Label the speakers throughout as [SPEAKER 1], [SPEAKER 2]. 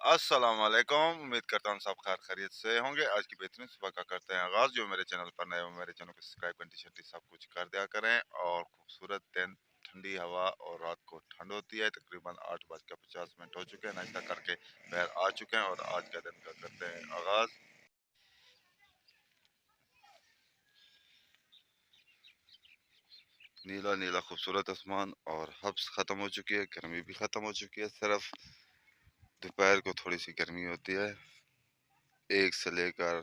[SPEAKER 1] अस्सलाम वालेकुम। उम्मीद करता हूँ सब खैर खैरियत से होंगे। आज की बेहतरीन सुबह का करते हैं आगाज़। जो मेरे चैनल पर नए हो मेरे चैनल को सब्सक्राइब घंटी शंटी सब कुछ कर दिया करें। और खूबसूरत दिन, ठंडी हवा और रात को ठंड होती है। तकरीबन 8:50 हो चुके हैं। नाश्ता करके बाहर आ चुके हैं और आज का दिन का करते हैं आगाज़। नीला नीला खूबसूरत आसमान और हब्स ख़त्म हो चुकी है, गर्मी भी ख़त्म हो चुकी है। सिर्फ दोपहर को थोड़ी सी गर्मी होती है, 1 से लेकर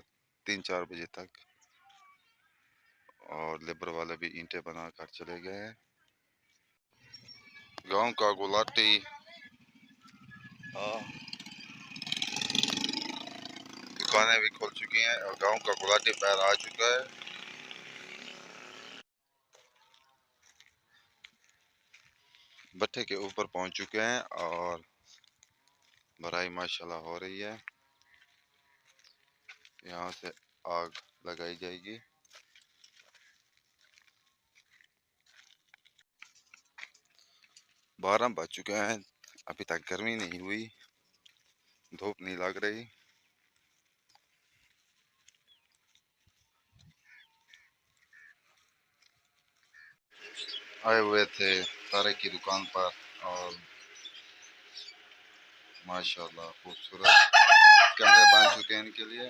[SPEAKER 1] 3-4 बजे तक। और लेबर वाले भी ईंटें बना कर चले गए हैं। गांव का गुलाटी दुकानें भी खुल चुकी हैं और गांव का गुलाटी पैर आ चुका है। भट्टे के ऊपर पहुंच चुके हैं और भराई माशाल्लाह हो रही है। यहाँ से आग लगाई जाएगी। 12 बज चुके हैं, अभी तक गर्मी नहीं हुई, धूप नहीं लग रही। आए हुए थे तारे की दुकान पर और माशाल्लाह खूबसूरत कमरे बन चुके हैं इनके लिए।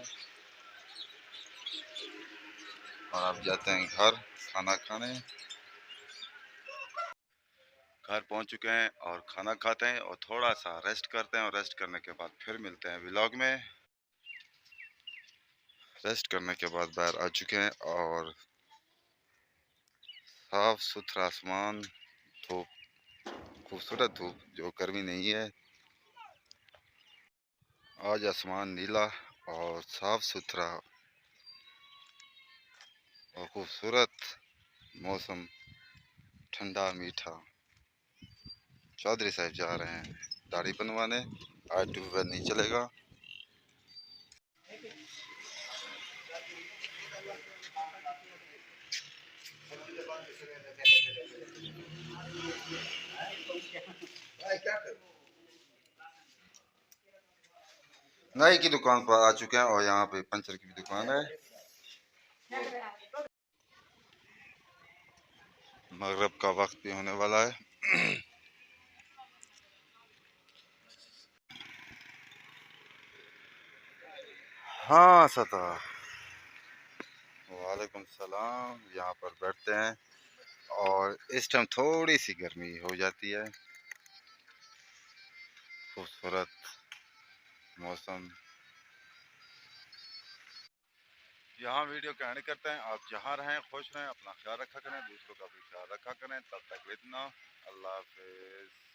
[SPEAKER 1] और अब जाते हैं घर खाना खाने। घर पहुंच चुके हैं और खाना खाते हैं और थोड़ा सा रेस्ट करते हैं और रेस्ट करने के बाद फिर मिलते हैं व्लॉग में। रेस्ट करने के बाद बाहर आ चुके हैं और साफ सुथरा आसमान, धूप, खूबसूरत धूप, जो गर्मी नहीं है। आज आसमान नीला और साफ सुथरा और खूबसूरत मौसम, ठंडा मीठा। चौधरी साहब जा रहे हैं दाढ़ी बनवाने, आज ट्यूबवेल नहीं चलेगा। नाई की दुकान पर आ चुके हैं और यहाँ पे पंचर की भी दुकान है। मगरब का वक्त भी होने वाला है। हाँ सता, वालेकुम सलाम। यहाँ पर बैठते हैं और इस टाइम थोड़ी सी गर्मी हो जाती है। खूबसूरत मौसम। यहाँ वीडियो का एंड करते हैं। आप जहाँ रहें खुश रहें, अपना ख्याल रखा करें, दूसरों का भी ख्याल रखा करें। तब तक इतना, अल्लाह हाफिज़।